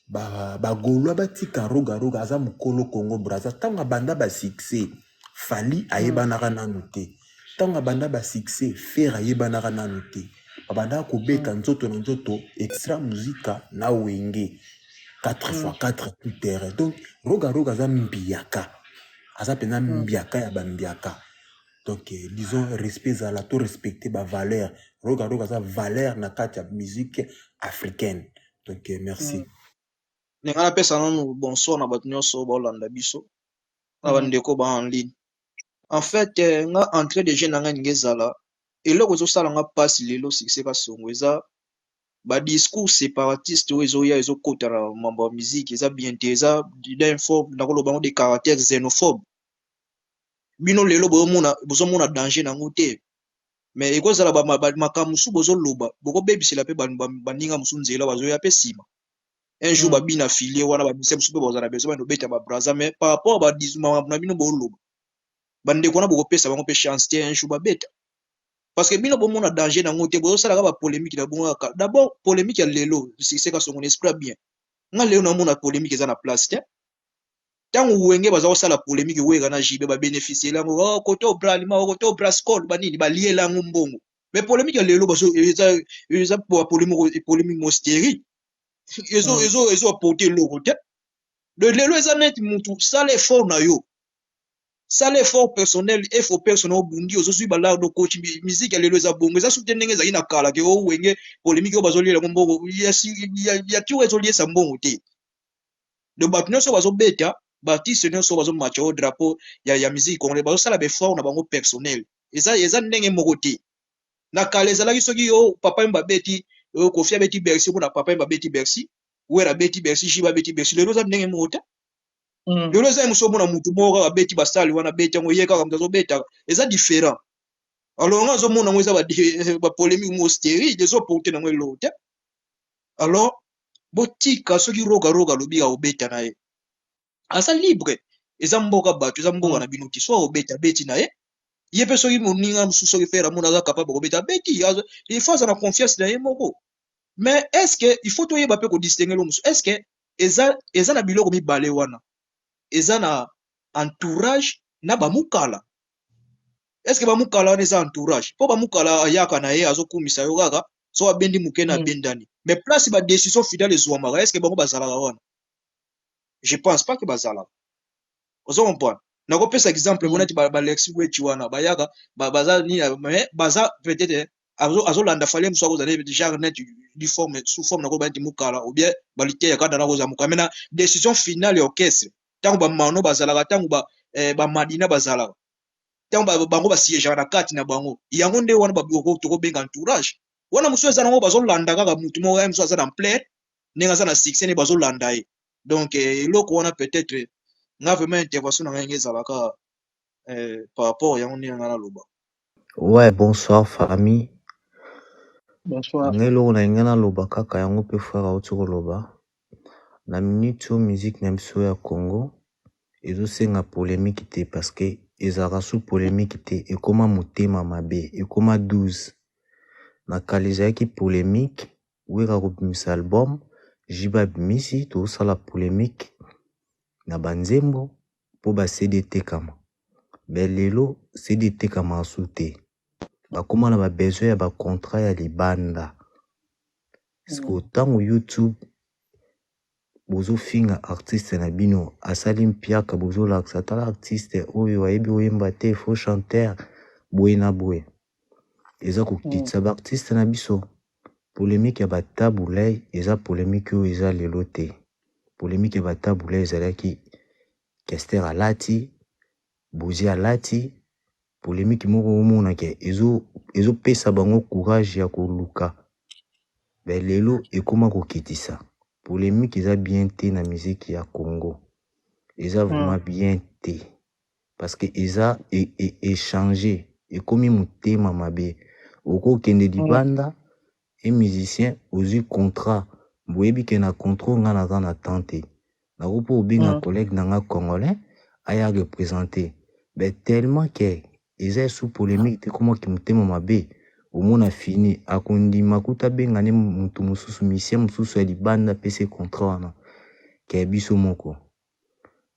Ba golo ba tika roga aza mukolo Congo Brazza tanga banda ba succès. Fali ayebanaka nanu te. Tanga banda ba succès, Fer ayebanaka nanu te. Babanda kobeta nzoto na nzoto extra musica na wenge 4x4 tout terrain. Donc roga aza mbiaka. Aza pena mbiaka ya bambiaka. Donc disons respect za la to respecter ba valeur. Roga aza valeur na kati ya musique africaine. Donc merci. Nengana pesa nanu bonsoir na batu nyonso ba Olanda biso. Na bandeko ba en ligne. En fait, nga entrée de jeune nga ngezala eloko ezosala nga pasi lelo succès kasongo eza ba discours séparatiste oyo ezoya ezokota na mambo ya musique eza bien te eza d'informe nakoloba ngo de caractère xénophobe. Bino lelo bozomona danger nango te, mais ekozala makambo mosusu bozoloba bokobebisela mpe baninga mosusu nzela bazoya mpe nsima. Un jour babina filie wana bamise mosusu mpe bazala besoin banobeta babraza, mais par rapport makambo na bino boloba bandeko wana bokopesa bango mpe chance te un jour babeta. Parce que bino bomona danger nango te bozosalaka ba polémique na bongo kaka. D'abord polémique ya lelo succès kasongo esprit bien. Nga lelo namona polémique eza na place te. Tango wenge baza kosala polémique wega na jibe ba bénéficier lango côté au bralima côté au brascol banini ba lié lango mbongo. Mais polémique ya lelo baso eza pour polémique mosteri. Ezo apporter loko te. De lelo eza net mutu sale effort na yo. Ça l'effort personnel, effort personnel au bundi aux aussi balade de coach musique lelo za bongo za soutenir za ina kala ke o wenge polémique o bazoli la mbongo il y a tout résolu sa mbongo te de batno so bazo beta baptiste no so bazo match au drapeau ya musique congolais bazo sala be fort na bango personnel eza ndenge moko te na kala za la kisoki yo papa mba beti Kofi beti Bercy na papa mba beti Bercy wera beti Bercy jiba beti Bercy lelo za ndenge moko te. Lelo za muso mona mutu moko abeti basali wana beti ngo yeka ka mtazo beta eza différent. Alors nga zo mona ngo eza ba polémique mo stérile des opportunités ngo lote. Alors botika soki roga lobi ya obeta na ye. Asa libre eza mboka batu eza mboka na binuti so obeta beti na ye. Ye pe soki moninga mususu soki fera mona za capable obeta beti il faut ça confiance na ye moko. Mais est-ce que il faut to yeba pe ko distinguer lo musu est-ce que eza na biloko mibale wana eza na entourage na bamukala. Est-ce que bamukala wana eza entourage po bamukala ayaka na ye azokumisa yo kaka so abendi muke na bendani mais place ba décision finale ezwamaka est-ce que bango bazalaka wana? Je pense pas que bazalaka. Ozo comprendre na ko pesa exemple bonati ba Alexis Wechi wana bayaka baza ni mais baza peut-être azolanda fale muso akozala genre net du forme sous forme na ko ba mukala ou bien balite ya kada na ko za muka mena décision finale ya orchestre tango ba mano bazalaka tango ba madina bazalaka tango bango ba siège na kati na bango yango nde wana ba biko to ko benga entourage wana muso eza nango bazolanda kaka mutu mo muso aza na plaire nenga za na succès ne bazolanda ye donc eloko wana peut-être nga vraiment intervention na ngenge ezalaka par rapport yango nde nga na loba. Ouais, bonsoir famille. Bonsoir. Ngelo na ngena loba kaka yango pe frère auti loba. Na minute musique na biso ya Congo ezosenga polémique te parce que ezaka sous polémique te ekoma motema mabe ekoma 12 na kaleza ki polémique weka kobimisa album jiba bimisi to sala polémique na banzembo po ba CDT kama Mais lelo, c'est des te kamasu te. Bakoma na ba besoin ya ba contrat ya libanda. Parce que autant au YouTube, bozo finga artiste na bino, asali mpiaka bozo laksa tala artiste oyo ayebi oyemba te, faux chanteur, boye na boye. Eza kokitisa ba artiste na biso. Polémique ya ba tabulay, eza polémique oyo eza lelo te. Polémique ya ba tabulay ezalaki Kester alati, Bouzi alati, polémique moko omona ke ezo pesa bango courage ya koluka. Ben lelo ekoma kokitisa. Polémique eza bien te na musique ya Congo. Eza vraiment bien te. Parce que eza échangé. Ekomi mutema mabe. Oko kende libanda, un musicien ozu contrat. Boyebi ke na contrat nga na na tante. Na rupo obinga collègue nanga congolais aya représenter. Ben tellement que eza sous polémique te comment ki mutema mabe. Omona fini akondi makuta bengane mutu mususu misien mususu ya libanda pese contrat wana ke biso moko.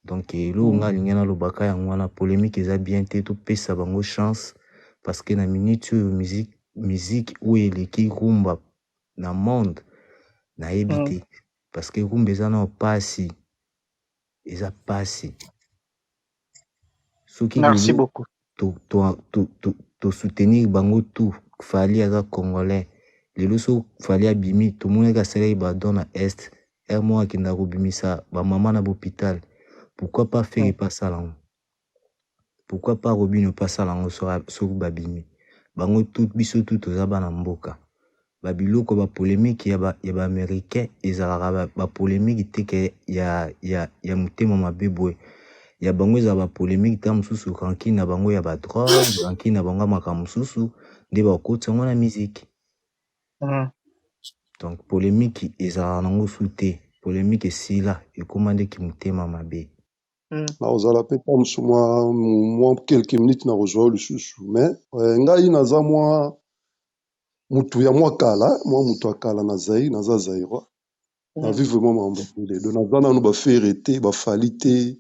Donc elo nga lingena lobaka ya ngwana polémique eza bien te to pesa bango chance parce que na minute musique où eleki rumba na monde na ebité parce que rumba eza na pasi eza pasi. Merci beaucoup. To soutenir bango tout fali aza congolais lelo so fali abimi to moneka sele ba dona est mo akinda kobimisa ba mama na l'hôpital. Pourquoi pas faire pas ça là? Pourquoi pas Robino pas ça là sur babimi bango tout biso tout oza bana mboka babiloko ba polémique ya ba américain ezalaka ba polémique te ke ya mutema mabebwe ya bango za ba polémique ta mususu kanki na bango ya ba drogue kanki na bango maka mususu nde ba kotsa ngona musique. Donc polémique ezalaka nango sute polémique sila ekomande ki mutema mabe. nakozala pe ta mosu mwa quelques minutes na kozwa lisusu mais ngai naza mwa mutu ya mwa kala mwa mutu akala naza zairwa na vivre mwa mambo ledo naza nanu bafere te bafali te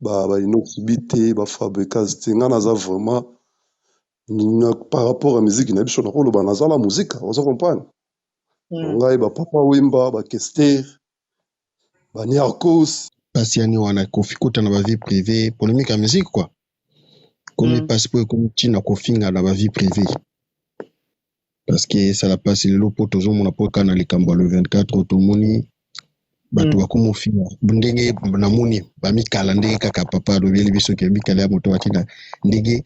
bainoxibi te bafabrikase te ngai naza vraiment par rapport à musique na biso nakoloba naza la muzika oza comprendre ngai bapapa wemba bakester baniarcos pasi yani wana kofi kota na ba vie privée polémique ya musique quoi comme passe pour comme tina kofinga na ba vie privée parce que ça la passe le lopo tozo mona poka na likambo le 24 otomoni bato bakomo finga ndenge na moni ba mikala ndenge kaka papa do beli biso ke mikala ya moto watina ndenge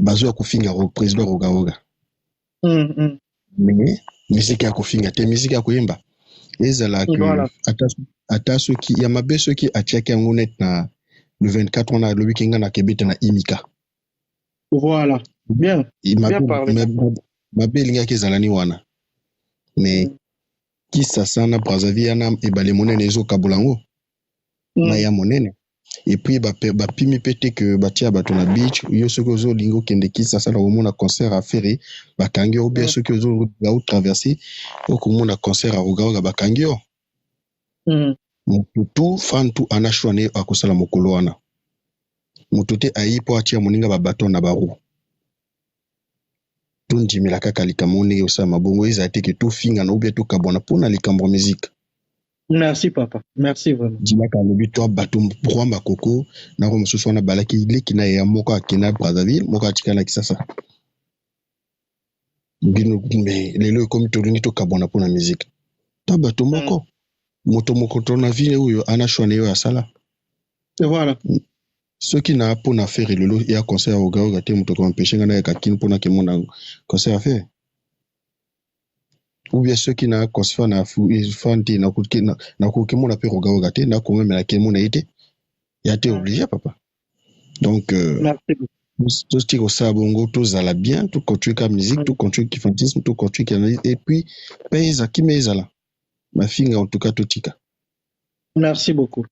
bazo ya kofinga au président Rogaroga mais musique ya kofinga te musique ya koyemba ezala que ata soki ya mabe soki atiaki yango net na le 24 on a lobi kinga na kebete na imika voilà bien parlé mabe lingaki ezalani wana mais Kisasa na Brazzaville na ebale monene ezo kabolango na ya monene et puis bapimi pete que batia bato na beach yo soki ozo lingo kende Kisasa na omona concert à Ferré bakangi ou bien soki ozo ga traverser okomona concert à Rogaroga bakangi yo mutu fantu anashwane akosala mokolo wana mutu te ayi po atia moninga ba baton na baru tondimela kaka likambo ndenge osala mabongo eza te ke tofinga na ubia tokabwana mpona likambo musique. Merci papa, merci vraiment. Dimaka lobi to bato promba koko na ko mosusu wana balaki leki na ya moko akena Brazzaville moko atika na Kisasa bino mais lelo comme tolini tokabwana mpona musique to bato moko moto moko to na vie oyo anashwane yo asala et voilà ceux qui n'a pas na faire lelo ya concert au Rogaroga te moto ko empêcher ngana ka kin pona ke mona concert à faire ou bien ceux qui n'a concert na fanti na ko ke mona pe Rogaroga te na ko même la ke mona ite ya te obligé papa donc tout ce qui est ça bongo tout ça la bien tout continue comme musique tout continue qui fantisme tout continue et puis pays qui mezala ma finga en tout cas totika. Merci beaucoup.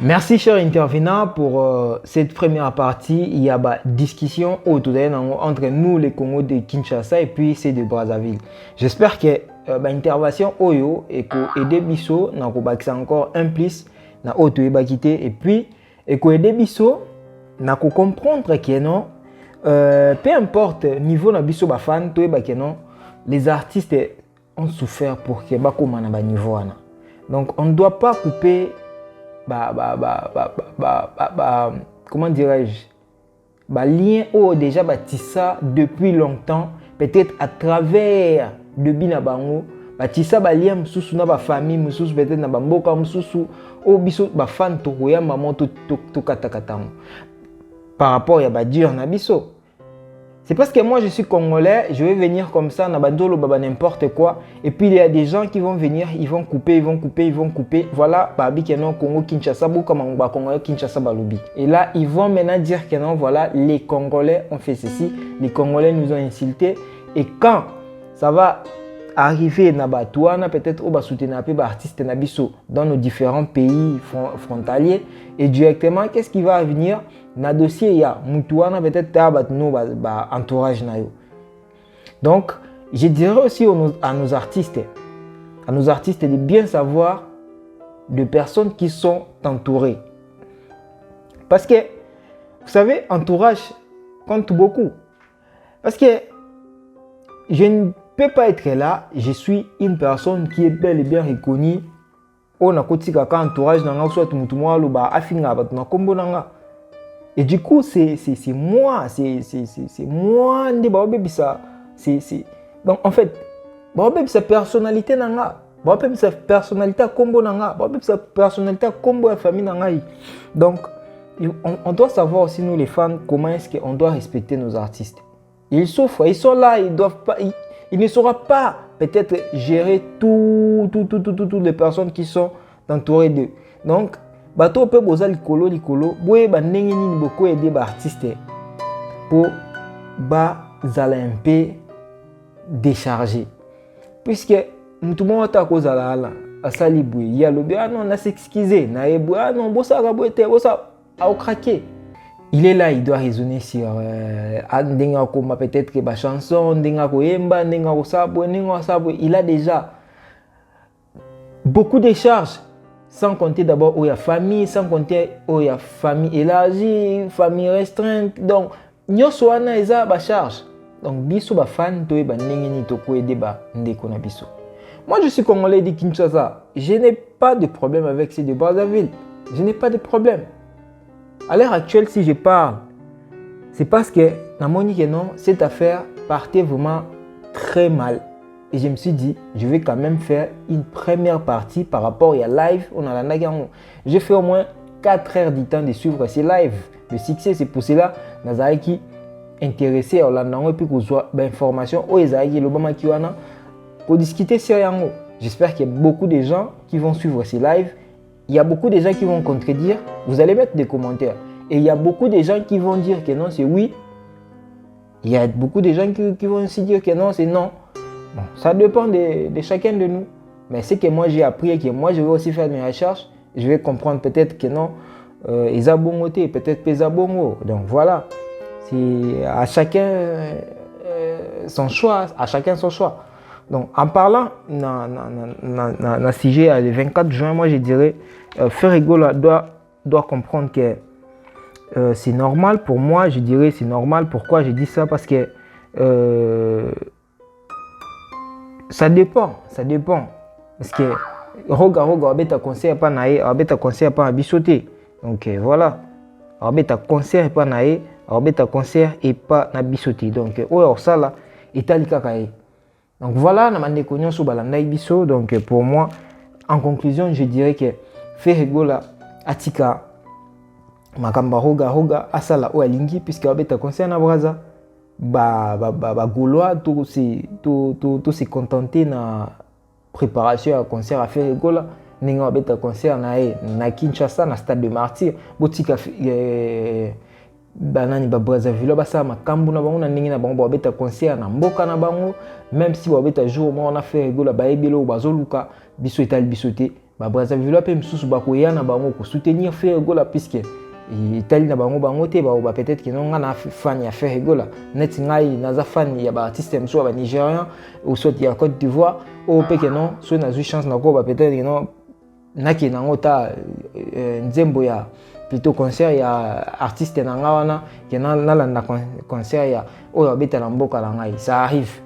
Merci cher intervenant pour cette première partie. Il y a une discussion entre nous les Congos de Kinshasa et puis c'est de Brazzaville. J'espère que l'intervention Oyo et que aider biso na ko bakisa encore un plus na auto ebakité et puis et que aider biso na ko comprendre que non peu importe niveau na biso ba fan to ba que non les artistes ont souffert pour que ba koma na ba niveau wana. Donc on ne doit pas couper comment dirais-je lien ou déjà tissa depuis longtemps, peut-être à travers de bina bango tissa lien mususu na ba famille mususu peut-être na ba mboka mususu o biso ba fan to ya maman to katakatamo par rapport à dur na biso. C'est parce que moi je suis congolais, je vais venir comme ça, nabandolo baba n'importe quoi. Et puis il y a des gens qui vont venir, ils vont couper. Voilà, babi que non Congo Kinshasa, comme on va Congolais Kinshasa balubi. Et là ils vont maintenant dire que non, voilà, les Congolais ont fait ceci, les Congolais nous ont insultés. Et quand ça va arriver nabatouana, peut-être au bas soutenir un peu artistes nabiso dans nos différents pays frontaliers, et directement qu'est-ce qui va venir? Na dossier ya mutuana peut-être no entourage na yo. Donc je dirais aussi à nos artistes de bien savoir de personnes qui sont entourées, parce que vous savez entourage compte beaucoup, parce que je ne peux pas être là, je suis une personne qui est bel et bien reconnue on a côté kaka entourage nanga soit mutu mwa loba afinga bat na kombo nanga. Et du coup, c'est moi, c'est moi, donc en fait, sa personnalité nanga, sa personnalité combo nanga, sa personnalité combo famille nanga. Donc, on doit savoir aussi nous les fans comment est-ce qu'on doit respecter nos artistes. Ils souffrent, ils sont là, ils ne sauront pas peut-être gérer toutes les personnes qui sont entourées d'eux. Donc bato pe boza likolo boye ba ndenge nini boko aider ba artiste pour ba zala un peu décharger, puisque tout le monde a cause à la asali boye ya lobi non na s'excuser na ebo non bosa ka boete bosa a craquer. Il est là, il doit raisonner sur ndenga ko peut-être que ba chanson ndenga ko yemba ndenga ko sabo il a déjà beaucoup de charges. Sans compter d'abord où il y a famille, sans compter où il y a famille élargie, famille restreinte. Donc, nous sommes en charge. Donc, biso ba fan to ba nengeni to ko aider ba ndeko na biso. Moi, je suis congolais de Kinshasa. Je n'ai pas de problème avec ces de Brazzaville. Je n'ai pas de problème. À l'heure actuelle, si je parle, c'est parce que non, cette affaire partait vraiment très mal. Et je me suis dit, je vais quand même faire une première partie par rapport à live. J'ai fait au moins 4 heures du temps de suivre ces lives. Le succès, c'est pour cela que qui intéressé à l'anglais et puis qu'on soit d'informations pour discuter sur yango. J'espère qu'il y a beaucoup de gens qui vont suivre ces lives. Il y a beaucoup de gens qui vont contredire. Vous allez mettre des commentaires. Et il y a beaucoup de gens qui vont dire que non, c'est oui. Il y a beaucoup de gens qui vont aussi dire que non, c'est non. Bon, ça dépend de chacun de nous. Mais c'est que moi j'ai appris et que moi je vais aussi faire mes recherches. Je vais comprendre peut-être que non, ils ont bon côté, peut-être qu'ils ont bon. Donc voilà, c'est à chacun son choix, à chacun son choix. Donc en parlant dans sujet le 24 juin, moi je dirais, Ferregola doit comprendre que c'est normal pour moi. Je dirais c'est normal. Pourquoi je dis ça? Parce que ça dépend. Parce que roga abeta concert pas naé, abeta concert pas bisoté. Donc voilà. Abeta concert pas naé, abeta concert et pas na bisoté. Donc ça là etalika kaé. Donc voilà, na mande konyo so balanda biso. Donc pour moi, en conclusion, je dirais que Ferregola atika makamba roga asala o alingi puisque abeta concert na Braza. Gaulois tout se contenter na préparation à concert à Ferregola ninga beta concert na Kinshasa na stade de Martyr botika banani ba Brazzaville basa makambu na bango na ningi na bango beta concert na mboka na bango, même si beta jour mo na Ferregola ba ebelo bazoluka biso etal bisoté ba Brazzaville pe msusu ba koya na bango ko soutenir Ferregola puisque Italie na bango te ba peut-être que non na fan ya Ferregola net ngai naza fan ya ba artiste mso ba Nigérian ou soit ya Côte d'Ivoire ou pe que non so na zu chance na ko ba peut-être que non na ki na ngota nzembo ya plutôt concert ya artiste na nga wana ke nalanda concert ya oyo abetela mboka na ngai, ça arrive.